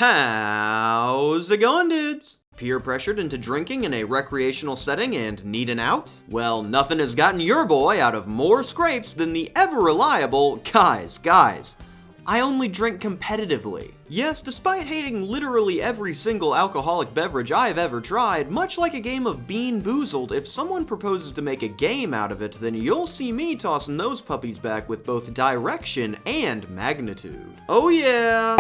How's it going, dudes? Peer pressured into drinking in a recreational setting and need an out? Well, nothing has gotten your boy out of more scrapes than the ever-reliable guys. I only drink competitively. Yes, despite hating literally every single alcoholic beverage I've ever tried, much like a game of Bean Boozled, if someone proposes to make a game out of it, then you'll see me tossing those puppies back with both direction and magnitude. Oh yeah!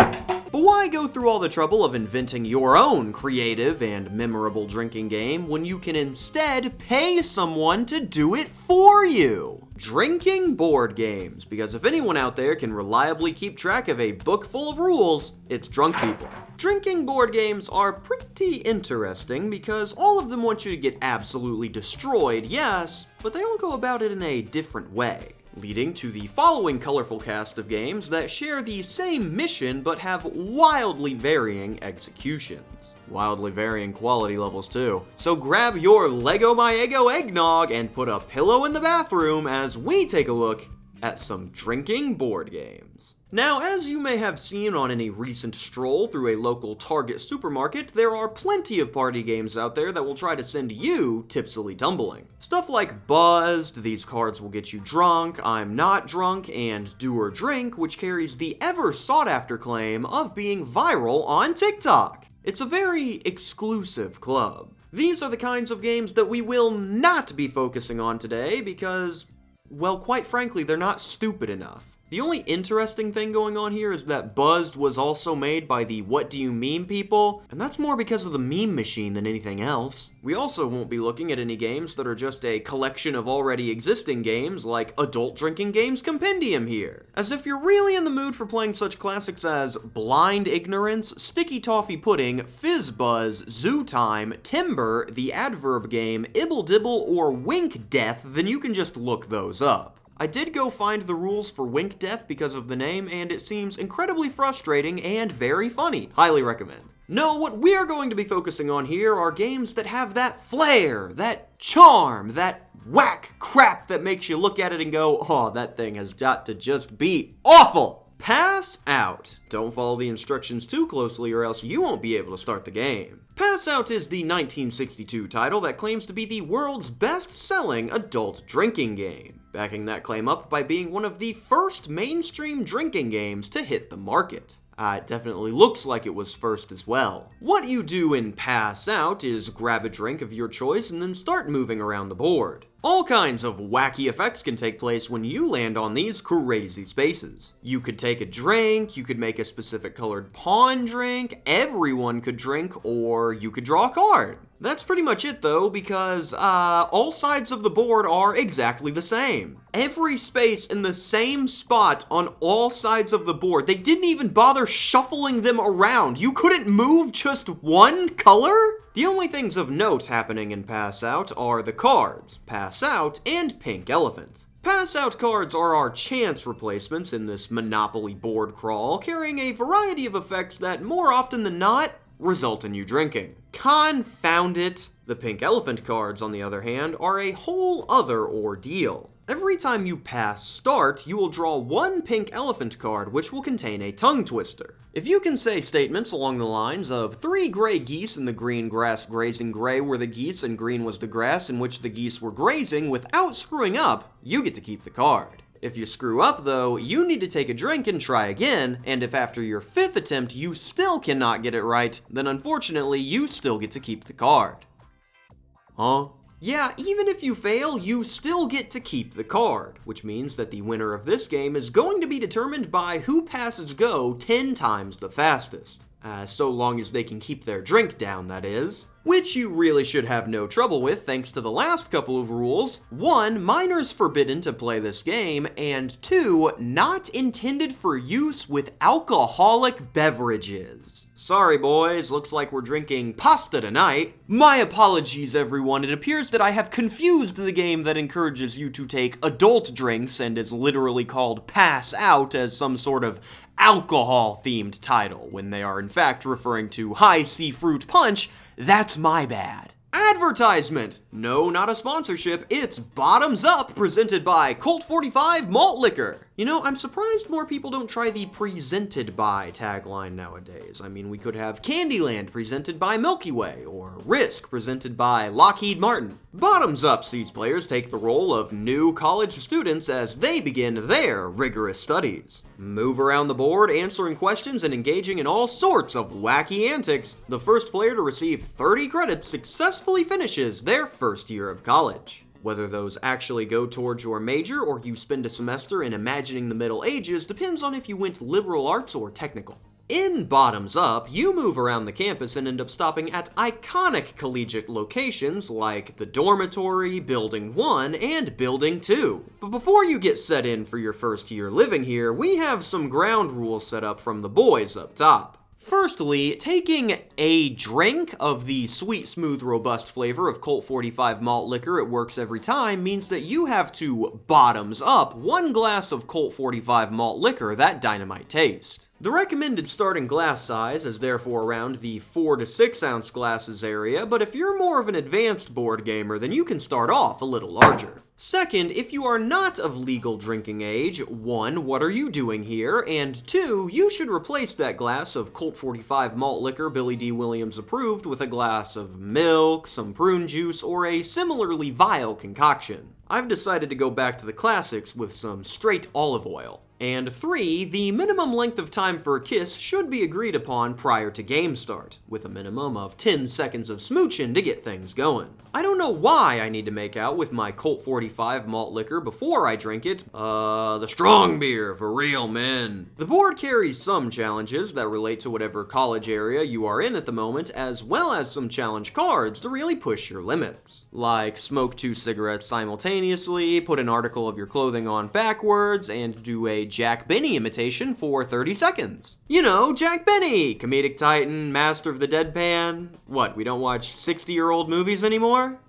But why go through all the trouble of inventing your own creative and memorable drinking game when you can instead pay someone to do it for you? Drinking board games, because if anyone out there can reliably keep track of a book full of rules, it's drunk people. Drinking board games are pretty interesting because all of them want you to get absolutely destroyed, yes, but they all go about it in a different way, leading to the following colorful cast of games that share the same mission but have wildly varying executions. Wildly varying quality levels too. So grab your Lego My Ego eggnog and put a pillow in the bathroom as we take a look at some drinking board games. Now, as you may have seen on any recent stroll through a local Target supermarket, there are plenty of party games out there that will try to send you tipsily tumbling. Stuff like Buzzed, These Cards Will Get You Drunk, I'm Not Drunk, and Do or Drink, which carries the ever sought-after claim of being viral on TikTok. It's a very exclusive club. These are the kinds of games that we will not be focusing on today because, well, quite frankly, they're not stupid enough. The only interesting thing going on here is that Buzzed was also made by the What Do You Meme people, and that's more because of the meme machine than anything else. We also won't be looking at any games that are just a collection of already existing games like Adult Drinking Games Compendium here. As if you're really in the mood for playing such classics as Blind Ignorance, Sticky Toffee Pudding, Fizz Buzz, Zoo Time, Timber, The Adverb Game, Ibble Dibble, or Wink Death, then you can just look those up. I did go find the rules for Wink Death because of the name, and it seems incredibly frustrating and very funny. Highly recommend. No, what we're going to be focusing on here are games that have that flair, that charm, that whack crap that makes you look at it and go, oh, that thing has got to just be awful. Pass Out. Don't follow the instructions too closely or else you won't be able to start the game. Pass Out is the 1962 title that claims to be the world's best-selling adult drinking game, backing that claim up by being one of the first mainstream drinking games to hit the market. It definitely looks like it was first as well. What you do in Pass Out is grab a drink of your choice and then start moving around the board. All kinds of wacky effects can take place when you land on these crazy spaces. You could take a drink, you could make a specific colored pawn drink, everyone could drink, or you could draw a card. That's pretty much it though, because all sides of the board are exactly the same. Every space in the same spot on all sides of the board. They didn't even bother shuffling them around. You couldn't move just one color? The only things of note happening in Pass Out are the cards, Pass Out, and Pink Elephant. Pass Out cards are our chance replacements in this Monopoly board crawl, carrying a variety of effects that, more often than not, result in you drinking. Confound it! The Pink Elephant cards, on the other hand, are a whole other ordeal. Every time you pass Start, you will draw one Pink Elephant card, which will contain a tongue twister. If you can say statements along the lines of 3 gray geese in the green grass grazing, gray were the geese and green was the grass in which the geese were grazing without screwing up, you get to keep the card. If you screw up though, you need to take a drink and try again, and if after your 5th attempt you still cannot get it right, then unfortunately you still get to keep the card. Huh? Yeah, even if you fail, you still get to keep the card, which means that the winner of this game is going to be determined by who passes go 10 times the fastest. So long as they can keep their drink down, that is. Which you really should have no trouble with thanks to the last couple of rules. 1, minors forbidden to play this game, and 2, not intended for use with alcoholic beverages. Sorry boys, looks like we're drinking pasta tonight. My apologies everyone, it appears that I have confused the game that encourages you to take adult drinks and is literally called Pass Out as some sort of alcohol-themed title, when they are in fact referring to High C Fruit Punch. That's my bad. advertisement! No, not a sponsorship, it's Bottoms Up, presented by Colt 45 Malt Liquor. You know, I'm surprised more people don't try the presented by tagline nowadays. I mean, we could have Candyland presented by Milky Way, or Risk presented by Lockheed Martin. Bottoms Up sees players take the role of new college students as they begin their rigorous studies. Move around the board, answering questions and engaging in all sorts of wacky antics. The first player to receive 30 credits successfully finishes their first year of college. Whether those actually go towards your major or you spend a semester in imagining the Middle Ages depends on if you went liberal arts or technical. In Bottoms Up, you move around the campus and end up stopping at iconic collegiate locations like the dormitory, Building 1, and Building 2. But before you get set in for your first year living here, we have some ground rules set up from the boys up top. Firstly, taking a drink of the sweet, smooth, robust flavor of Colt 45 malt liquor, it works every time, means that you have to bottoms up 1 glass of Colt 45 malt liquor, that dynamite taste. The recommended starting glass size is therefore around the 4 to 6 ounce glasses area, but if you're more of an advanced board gamer, then you can start off a little larger. Second, if you are not of legal drinking age, 1, what are you doing here? And 2, you should replace that glass of Colt 45 malt liquor Billy D. Williams approved with a glass of milk, some prune juice, or a similarly vile concoction. I've decided to go back to the classics with some straight olive oil. And 3, the minimum length of time for a kiss should be agreed upon prior to game start, with a minimum of 10 seconds of smooching to get things going. I don't know why I need to make out with my Colt 45 malt liquor before I drink it. The strong beer for real men. The board carries some challenges that relate to whatever college area you are in at the moment, as well as some challenge cards to really push your limits. Like smoke 2 cigarettes simultaneously, put an article of your clothing on backwards, and do a Jack Benny imitation for 30 seconds. You know, Jack Benny, comedic titan, master of the deadpan. What, we don't watch 60-year-old movies anymore?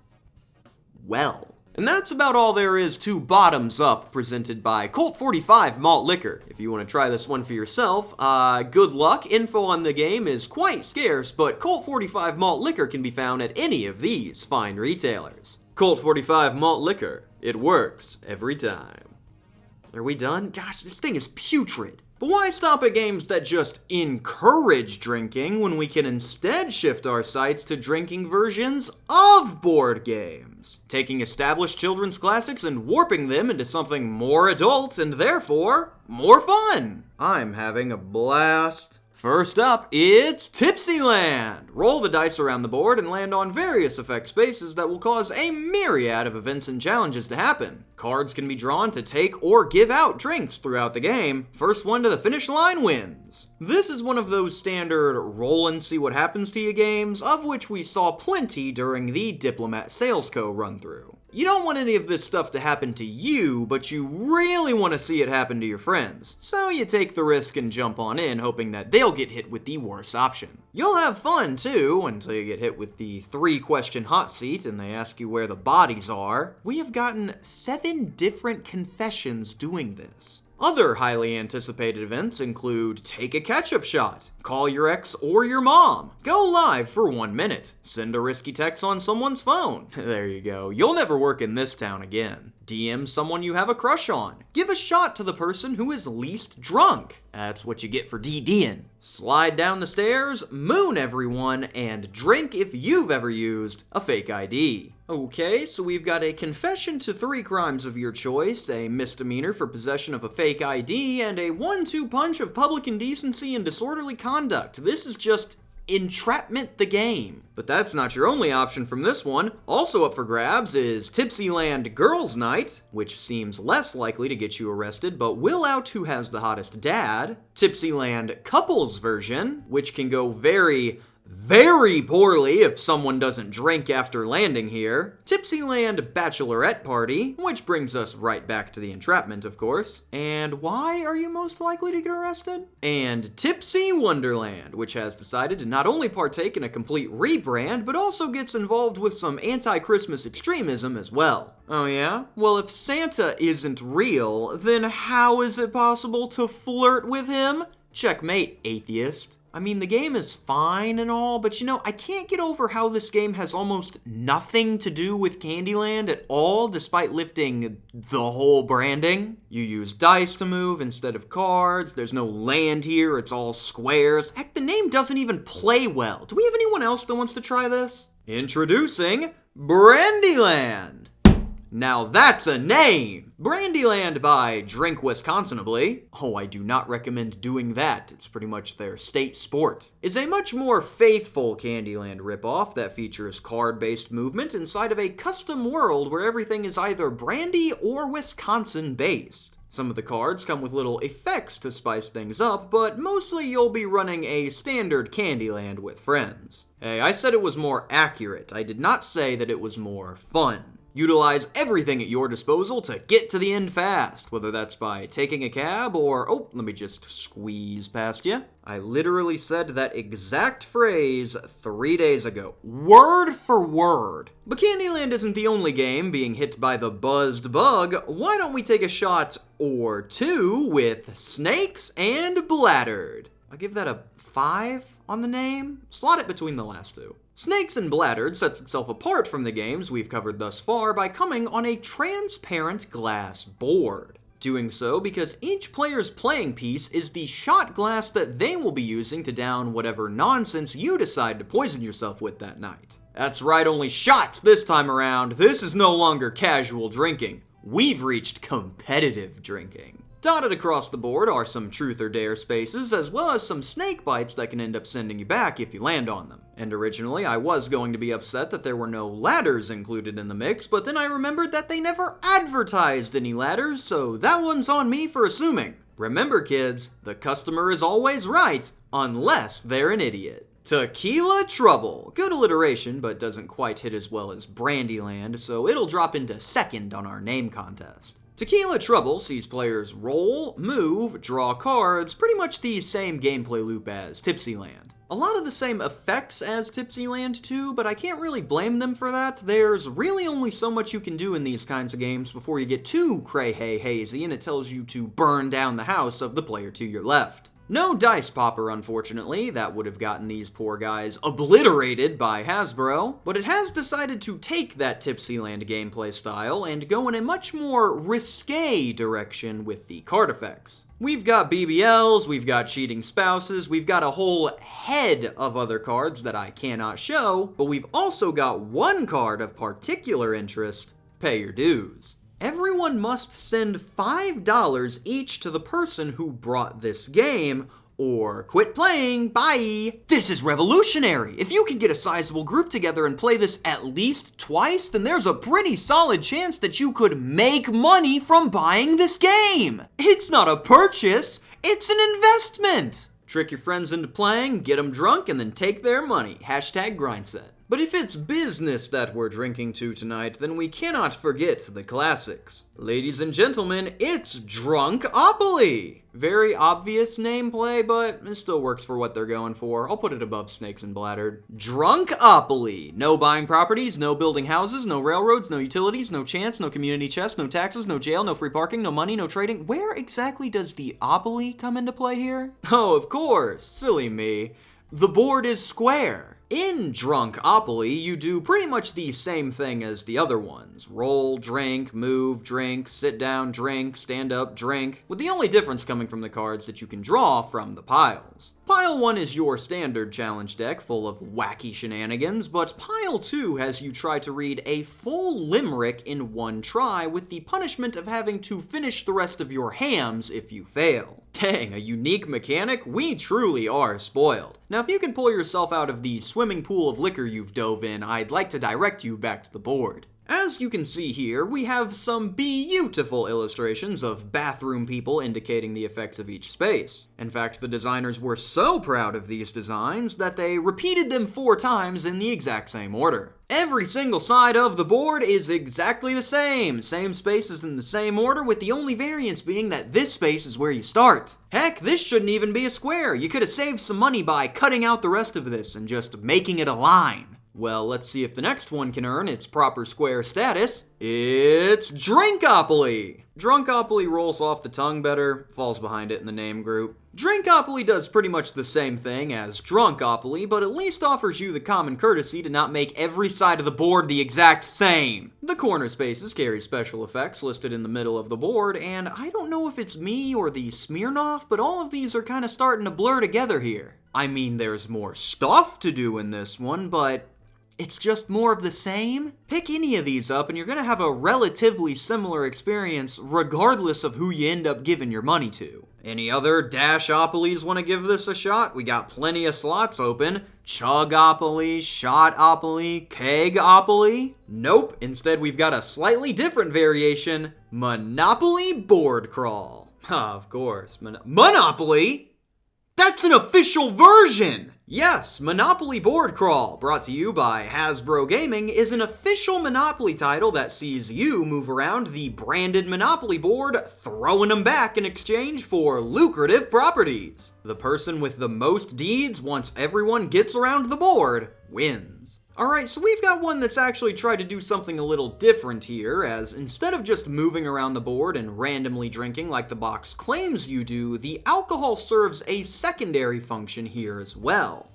Well. And that's about all there is to Bottoms Up, presented by Colt 45 Malt Liquor. If you want to try this one for yourself, good luck. Info on the game is quite scarce, but Colt 45 Malt Liquor can be found at any of these fine retailers. Colt 45 Malt Liquor. It works every time. Are we done? Gosh, this thing is putrid. But why stop at games that just encourage drinking when we can instead shift our sights to drinking versions of board games? Taking established children's classics and warping them into something more adult and therefore more fun. I'm having a blast. First up, it's Tipsyland! Roll the dice around the board and land on various effect spaces that will cause a myriad of events and challenges to happen. Cards can be drawn to take or give out drinks throughout the game. First one to the finish line wins. This is one of those standard roll and see what happens to you games, of which we saw plenty during the Diplomat Sales Co. run-through. You don't want any of this stuff to happen to you, but you really want to see it happen to your friends. So you take the risk and jump on in, hoping that they'll get hit with the worse option. You'll have fun too, until you get hit with the 3-question hot seat and they ask you where the bodies are. We have gotten 7 different confessions doing this. Other highly anticipated events include take a ketchup shot, call your ex or your mom, go live for 1 minute, send a risky text on someone's phone. There you go. You'll never work in this town again. DM someone you have a crush on. Give a shot to the person who is least drunk. That's what you get for DDing. Slide down the stairs, moon everyone, and drink if you've ever used a fake ID. Okay, so we've got a confession to 3 crimes of your choice, a misdemeanor for possession of a fake ID, and a 1-2 punch of public indecency and disorderly conduct. This is just entrapment the game. But that's not your only option from this one. Also up for grabs is Tipsyland Girls Night, which seems less likely to get you arrested, but will out who has the hottest dad. Tipsyland Couples version, which can go very poorly if someone doesn't drink after landing here. Tipsyland Bachelorette Party, which brings us right back to the entrapment, of course. And why are you most likely to get arrested? And Tipsy Wonderland, which has decided to not only partake in a complete rebrand, but also gets involved with some anti-Christmas extremism as well. Oh yeah? Well, if Santa isn't real, then how is it possible to flirt with him? Checkmate, atheist. I mean, the game is fine and all, but you know, I can't get over how this game has almost nothing to do with Candyland at all, despite lifting the whole branding. You use dice to move instead of cards, there's no land here, it's all squares. Heck, the name doesn't even play well. Do we have anyone else that wants to try this? Introducing Brandyland! Now that's a name! Brandyland by Drink Wisconsinably. Oh, I do not recommend doing that. It's pretty much their state sport. Is a much more faithful Candyland ripoff that features card-based movement inside of a custom world where everything is either brandy or Wisconsin-based. Some of the cards come with little effects to spice things up, but mostly you'll be running a standard Candyland with friends. Hey, I said it was more accurate. I did not say that it was more fun. Utilize everything at your disposal to get to the end fast, whether that's by taking a cab or, oh, let me just squeeze past you. I literally said that exact phrase 3 days ago, word for word. But Candyland isn't the only game being hit by the buzzed bug. Why don't we take a shot or two with Snakes and Bladdered? I'll give that a 5 on the name. Slot it between the last two. Snakes and Bladdered sets itself apart from the games we've covered thus far by coming on a transparent glass board. Doing so because each player's playing piece is the shot glass that they will be using to down whatever nonsense you decide to poison yourself with that night. That's right, only shots this time around. This is no longer casual drinking. We've reached competitive drinking. Dotted across the board are some truth or dare spaces, as well as some snake bites that can end up sending you back if you land on them. And originally, I was going to be upset that there were no ladders included in the mix, but then I remembered that they never advertised any ladders, so that one's on me for assuming. Remember, kids, the customer is always right, unless they're an idiot. Tequila Trouble. Good alliteration, but doesn't quite hit as well as Brandyland, so it'll drop into second on our name contest. Tequila Trouble sees players roll, move, draw cards, pretty much the same gameplay loop as Tipsyland. A lot of the same effects as Tipsyland too, but I can't really blame them for that. There's really only so much you can do in these kinds of games before you get too cray-hay-hazy and it tells you to burn down the house of the player to your left. No dice popper, unfortunately. That would have gotten these poor guys obliterated by Hasbro, but it has decided to take that Tipsyland gameplay style and go in a much more risque direction with the card effects. We've got BBLs, we've got cheating spouses, we've got a whole head of other cards that I cannot show, but we've also got one card of particular interest: Pay Your Dues. Everyone must send $5 each to the person who brought this game, or quit playing, bye! This is revolutionary! If you can get a sizable group together and play this at least twice, then there's a pretty solid chance that you could make money from buying this game! It's not a purchase, it's an investment! Trick your friends into playing, get them drunk, and then take their money. Hashtag grindset. But if it's business that we're drinking to tonight, then we cannot forget the classics. Ladies and gentlemen, it's Drunkopoly! Very obvious nameplay, but it still works for what they're going for. I'll put it above Snakes and Bladdered. Drunkopoly! No buying properties, no building houses, no railroads, no utilities, no chance, no community chest, no taxes, no jail, no free parking, no money, no trading. Where exactly does the opoly come into play here? Oh, of course. Silly me. The board is square. In Drunkopoly, you do pretty much the same thing as the other ones. Roll, drink, move, drink, sit down, drink, stand up, drink, with the only difference coming from the cards that you can draw from the piles. Pile 1 is your standard challenge deck full of wacky shenanigans, but Pile 2 has you try to read a full limerick in one try with the punishment of having to finish the rest of your hams if you fail. Dang, a unique mechanic? We truly are spoiled. Now, if you can pull yourself out of the swimming pool of liquor you've dove in, I'd like to direct you back to the board. As you can see here, we have some beautiful illustrations of bathroom people indicating the effects of each space. In fact, the designers were so proud of these designs that they repeated them 4 times in the exact same order. Every single side of the board is exactly the same spaces in the same order, with the only variance being that this space is where you start. Heck, this shouldn't even be a square. You could have saved some money by cutting out the rest of this and just making it a line. Well, let's see if the next one can earn its proper square status. It's Drinkopoly! Drunkopoly rolls off the tongue better, falls behind it in the name group. Drinkopoly does pretty much the same thing as Drunkopoly, but at least offers you the common courtesy to not make every side of the board the exact same. The corner spaces carry special effects listed in the middle of the board, and I don't know if it's me or the Smirnoff, but all of these are kind of starting to blur together here. I mean, there's more stuff to do in this one, but it's just more of the same. Pick any of these up and you're gonna have a relatively similar experience regardless of who you end up giving your money to. Any other Dashopolies want to give this a shot? We got plenty of slots open. Chugopoly, Shotopoly, Kegopoly? Nope, instead we've got a slightly different variation, Monopoly Board Crawl. Of course, Monopoly? That's an official version! Yes, Monopoly Board Crawl, brought to you by Hasbro Gaming, is an official Monopoly title that sees you move around the branded Monopoly board, throwing them back in exchange for lucrative properties. The person with the most deeds, once everyone gets around the board, wins. Alright, so we've got one that's actually tried to do something a little different here, as instead of just moving around the board and randomly drinking like the box claims you do, the alcohol serves a secondary function here as well.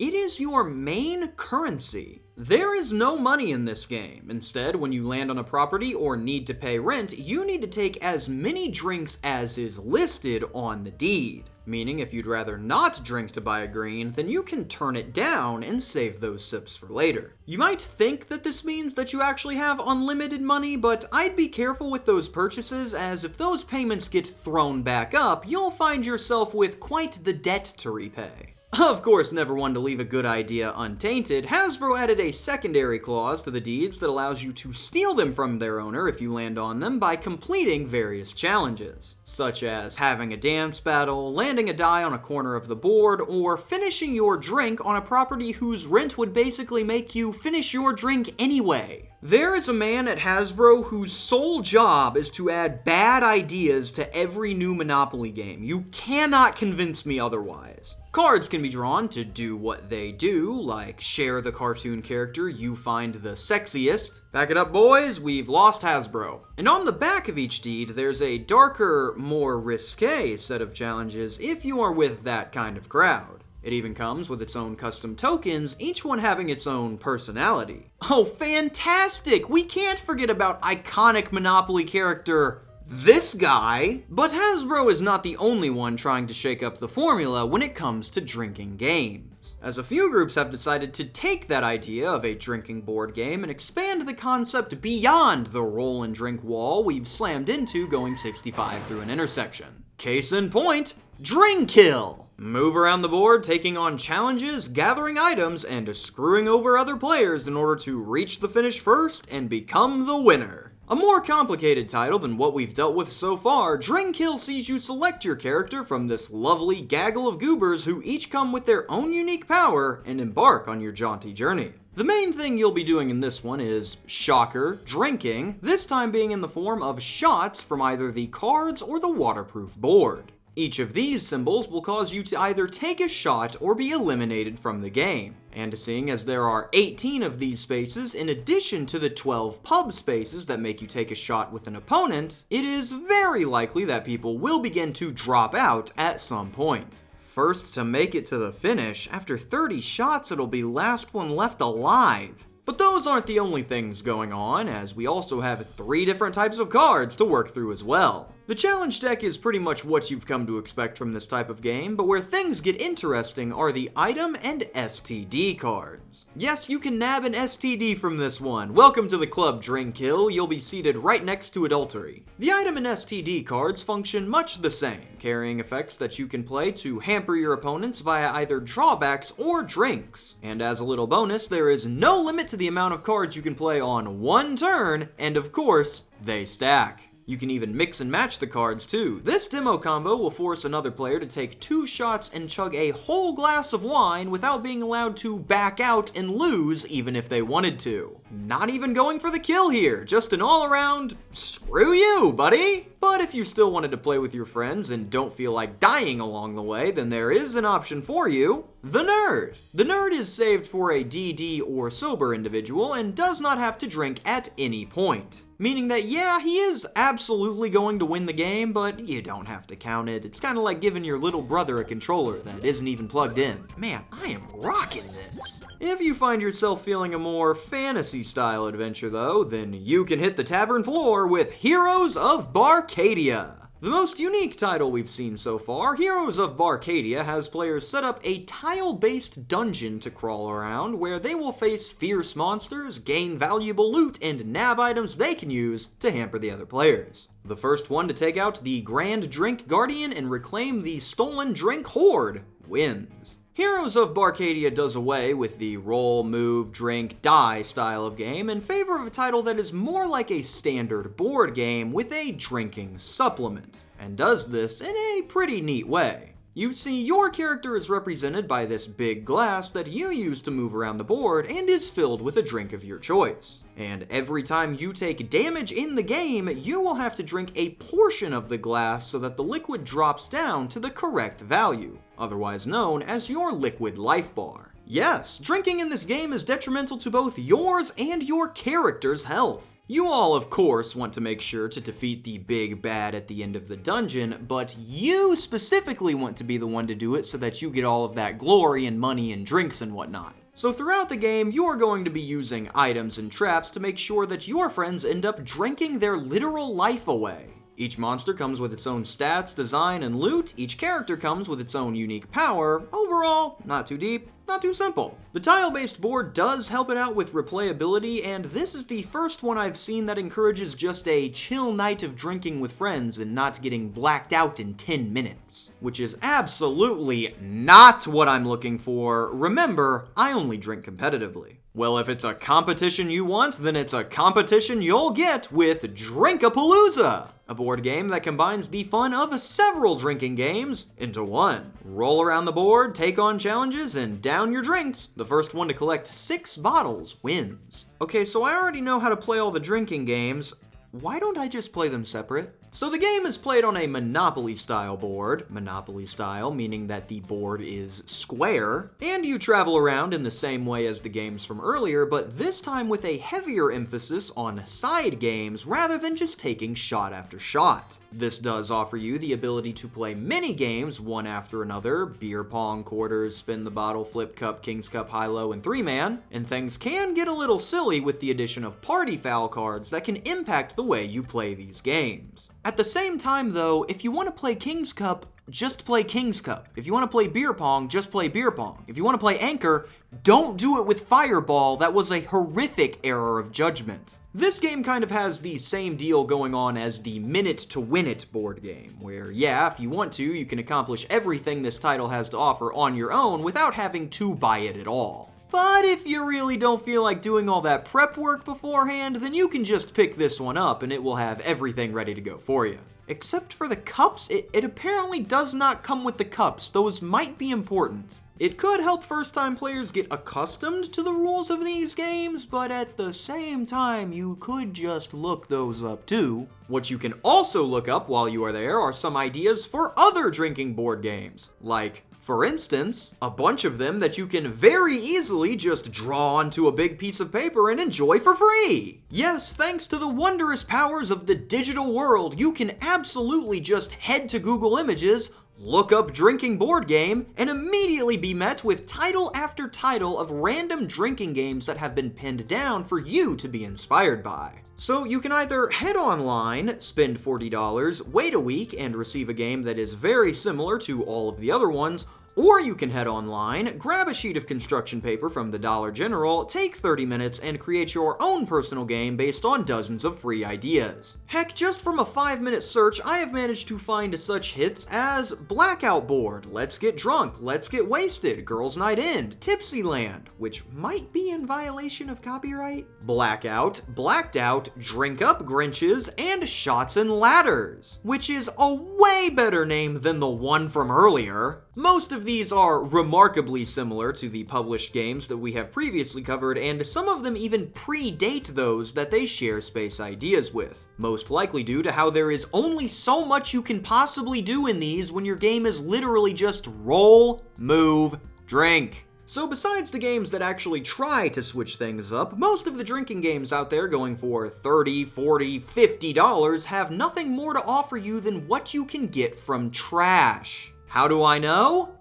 It is your main currency. There is no money in this game. Instead, when you land on a property or need to pay rent, you need to take as many drinks as is listed on the deed. Meaning if you'd rather not drink to buy a green, then you can turn it down and save those sips for later. You might think that this means that you actually have unlimited money, but I'd be careful with those purchases, as if those payments get thrown back up, you'll find yourself with quite the debt to repay. Of course, never one to leave a good idea untainted, Hasbro added a secondary clause to the deeds that allows you to steal them from their owner if you land on them by completing various challenges, such as having a dance battle, landing a die on a corner of the board, or finishing your drink on a property whose rent would basically make you finish your drink anyway. There is a man at Hasbro whose sole job is to add bad ideas to every new Monopoly game. You cannot convince me otherwise. Cards can be drawn to do what they do, like share the cartoon character you find the sexiest. Back it up, boys, we've lost Hasbro. And on the back of each deed, there's a darker, more risque set of challenges if you are with that kind of crowd. It even comes with its own custom tokens, each one having its own personality. Oh, fantastic! We can't forget about iconic Monopoly character, this guy. But Hasbro is not the only one trying to shake up the formula when it comes to drinking games, as a few groups have decided to take that idea of a drinking board game and expand the concept beyond the roll and drink wall we've slammed into going 65 through an intersection. Case in point, Drinkkill. Move around the board, taking on challenges, gathering items, and screwing over other players in order to reach the finish first and become the winner. A more complicated title than what we've dealt with so far, Drinkkill sees you select your character from this lovely gaggle of goobers who each come with their own unique power and embark on your jaunty journey. The main thing you'll be doing in this one is, shocker, drinking, this time being in the form of shots from either the cards or the waterproof board. Each of these symbols will cause you to either take a shot or be eliminated from the game. And seeing as there are 18 of these spaces in addition to the 12 pub spaces that make you take a shot with an opponent, it is very likely that people will begin to drop out at some point. First to make it to the finish, after 30 shots it'll be last one left alive. But those aren't the only things going on, as we also have 3 different types of cards to work through as well. The challenge deck is pretty much what you've come to expect from this type of game, but where things get interesting are the item and STD cards. Yes, you can nab an STD from this one. Welcome to the club, Drinkkill. You'll be seated right next to adultery. The item and STD cards function much the same, carrying effects that you can play to hamper your opponents via either drawbacks or drinks. And as a little bonus, there is no limit to the amount of cards you can play on one turn, and of course, they stack. You can even mix and match the cards too. This demo combo will force another player to take 2 shots and chug a whole glass of wine without being allowed to back out and lose even if they wanted to. not even going for the kill here, just an all-around screw you, buddy. But if you still wanted to play with your friends and don't feel like dying along the way, then there is an option for you. The Nerd. The Nerd is saved for a DD or sober individual and does not have to drink at any point. Meaning that, yeah, he is absolutely going to win the game, but you don't have to count it. It's kind of like giving your little brother a controller that isn't even plugged in. Man, I am rocking this. If you find yourself feeling a more fantasy-style adventure, though, then you can hit the tavern floor with Heroes of Barcadia. The most unique title we've seen so far, Heroes of Barcadia has players set up a tile-based dungeon to crawl around where they will face fierce monsters, gain valuable loot, and nab items they can use to hamper the other players. The first one to take out the Grand Drink Guardian and reclaim the Stolen Drink Hoard wins. Heroes of Barcadia does away with the roll, move, drink, die style of game in favor of a title that is more like a standard board game with a drinking supplement, and does this in a pretty neat way. You see, your character is represented by this big glass that you use to move around the board and is filled with a drink of your choice. And every time you take damage in the game, you will have to drink a portion of the glass so that the liquid drops down to the correct value, otherwise known as your liquid life bar. Yes, drinking in this game is detrimental to both yours and your character's health. You all, of course, want to make sure to defeat the big bad at the end of the dungeon, but you specifically want to be the one to do it so that you get all of that glory and money and drinks and whatnot. So throughout the game, you are going to be using items and traps to make sure that your friends end up drinking their literal life away. Each monster comes with its own stats, design, and loot. Each character comes with its own unique power. Overall, not too deep, not too simple. The tile-based board does help it out with replayability, and this is the first one I've seen that encourages just a chill night of drinking with friends and not getting blacked out in 10 minutes. Which is absolutely not what I'm looking for. Remember, I only drink competitively. Well, if it's a competition you want, then it's a competition you'll get with Drinkapalooza, a board game that combines the fun of several drinking games into one. Roll around the board, take on challenges, and down your drinks. The first one to collect 6 bottles wins. Okay, so I already know how to play all the drinking games. Why don't I just play them separate? So the game is played on a Monopoly-style board, Monopoly-style meaning that the board is square, and you travel around in the same way as the games from earlier, but this time with a heavier emphasis on side games rather than just taking shot after shot. This does offer you the ability to play mini games one after another, beer pong, quarters, spin the bottle, flip cup, king's cup, high-low, and 3-man, and things can get a little silly with the addition of party foul cards that can impact the way you play these games. At the same time though, if you want to play King's Cup, just play King's Cup. If you want to play beer pong, just play beer pong. If you want to play Anchor, don't do it with Fireball. That was a horrific error of judgment. This game kind of has the same deal going on as the Minute to Win It board game, where yeah, if you want to, you can accomplish everything this title has to offer on your own without having to buy it at all. But if you really don't feel like doing all that prep work beforehand, then you can just pick this one up and it will have everything ready to go for you. Except for the cups, it apparently does not come with the cups. Those might be important. It could help first-time players get accustomed to the rules of these games, but at the same time, you could just look those up too. What you can also look up while you are there are some ideas for other drinking board games, like, for instance, a bunch of them that you can very easily just draw onto a big piece of paper and enjoy for free. Yes, thanks to the wondrous powers of the digital world, you can absolutely just head to Google Images, look up drinking board game, and immediately be met with title after title of random drinking games that have been pinned down for you to be inspired by. So you can either head online, spend $40, wait a week, and receive a game that is very similar to all of the other ones, or you can head online, grab a sheet of construction paper from the Dollar General, take 30 minutes, and create your own personal game based on dozens of free ideas. Heck, just from a 5-minute search, I have managed to find such hits as Blackout Board, Let's Get Drunk, Let's Get Wasted, Girls Night End, Tipsy Land, which might be in violation of copyright, Blackout, Blacked Out, Drink Up Grinches, and Shots and Ladders, which is a way better name than the one from earlier. Most of these are remarkably similar to the published games that we have previously covered, and some of them even predate those that they share space ideas with. Most likely due to how there is only so much you can possibly do in these when your game is literally just roll, move, drink. So besides the games that actually try to switch things up, most of the drinking games out there going for $30, $40, $50 have nothing more to offer you than what you can get from trash. How do I know?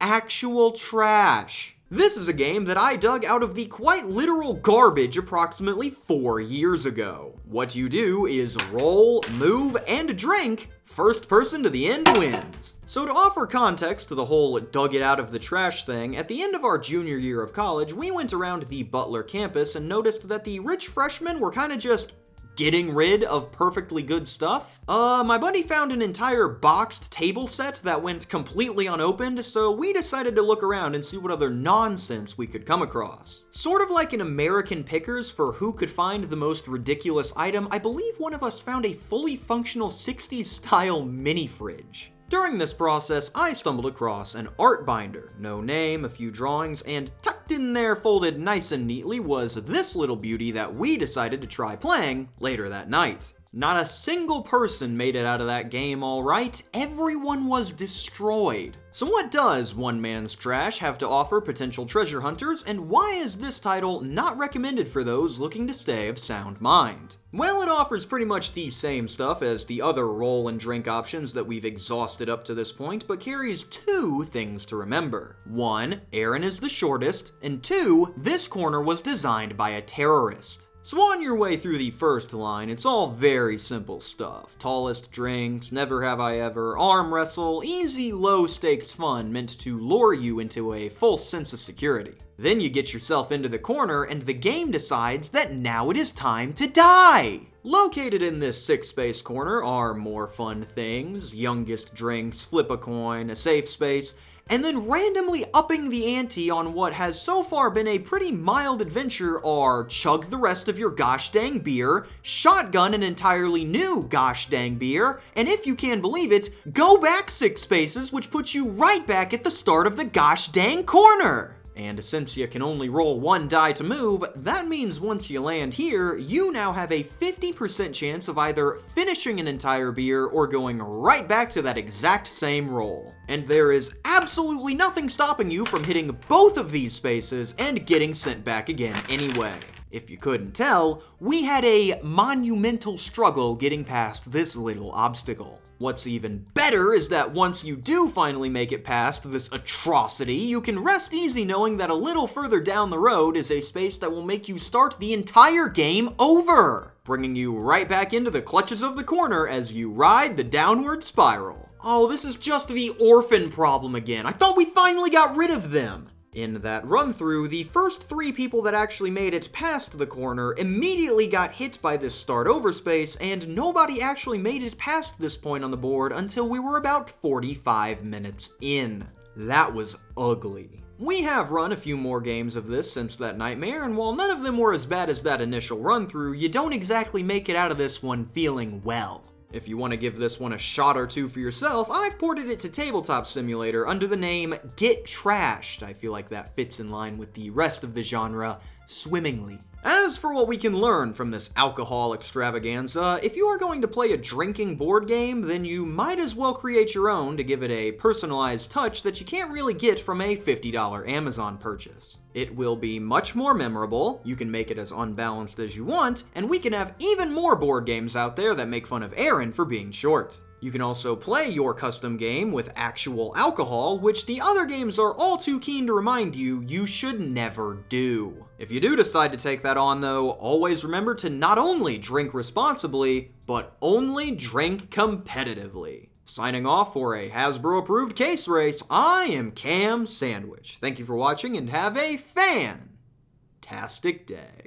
Actual trash. This is a game that I dug out of the quite literal garbage approximately 4 years ago. What you do is roll, move, and drink. First person to the end wins. So to offer context to the whole dug it out of the trash thing, at the end of our junior year of college, we went around the Butler campus and noticed that the rich freshmen were kind of just getting rid of perfectly good stuff. My buddy found an entire boxed table set that went completely unopened, so we decided to look around and see what other nonsense we could come across. Sort of like an American Pickers for who could find the most ridiculous item, I believe one of us found a fully functional 60s style mini fridge. During this process, I stumbled across an art binder. No name, a few drawings, and tucked in there folded nice and neatly was this little beauty that we decided to try playing later that night. Not a single person made it out of that game all right. Everyone was destroyed. So what does one man's trash have to offer potential treasure hunters, and why is this title not recommended for those looking to stay of sound mind? Well, it offers pretty much the same stuff as the other roll and drink options that we've exhausted up to this point, but carries 2 things to remember. 1, Aaron is the shortest, and 2, this corner was designed by a terrorist. So on your way through the first line, it's all very simple stuff. Tallest drinks, never have I ever, arm wrestle, easy low stakes fun meant to lure you into a false sense of security. Then you get yourself into the corner and the game decides that now it is time to die! Located in this 6-space corner are more fun things, youngest drinks, flip a coin, a safe space, and then randomly upping the ante on what has so far been a pretty mild adventure are chug the rest of your gosh dang beer, shotgun an entirely new gosh dang beer, and if you can believe it, go back 6 spaces, which puts you right back at the start of the gosh dang corner. And since you can only roll 1 die to move, that means once you land here, you now have a 50% chance of either finishing an entire beer or going right back to that exact same roll. And there is absolutely nothing stopping you from hitting both of these spaces and getting sent back again anyway. If you couldn't tell, we had a monumental struggle getting past this little obstacle. What's even better is that once you do finally make it past this atrocity, you can rest easy knowing that a little further down the road is a space that will make you start the entire game over, bringing you right back into the clutches of the corner as you ride the downward spiral. Oh, this is just the orphan problem again. I thought we finally got rid of them. In that run-through, the first 3 people that actually made it past the corner immediately got hit by this start-over space, and nobody actually made it past this point on the board until we were about 45 minutes in. That was ugly. We have run a few more games of this since that nightmare, and while none of them were as bad as that initial run-through, you don't exactly make it out of this one feeling well. If you want to give this one a shot or two for yourself, I've ported it to Tabletop Simulator under the name Get Trashed. I feel like that fits in line with the rest of the genre swimmingly. As for what we can learn from this alcohol extravaganza, if you are going to play a drinking board game, then you might as well create your own to give it a personalized touch that you can't really get from a $50 Amazon purchase. It will be much more memorable, you can make it as unbalanced as you want, and we can have even more board games out there that make fun of Aaron for being short. You can also play your custom game with actual alcohol, which the other games are all too keen to remind you you should never do. If you do decide to take that on though, always remember to not only drink responsibly, but only drink competitively. Signing off for a Hasbro-approved case race, I am KamSandwich. Thank you for watching and have a fantastic day.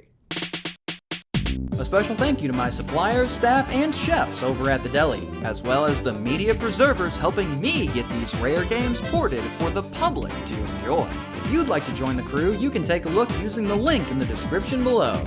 A special thank you to my suppliers, staff, and chefs over at the deli, as well as the media preservers helping me get these rare games ported for the public to enjoy. If you'd like to join the crew, you can take a look using the link in the description below.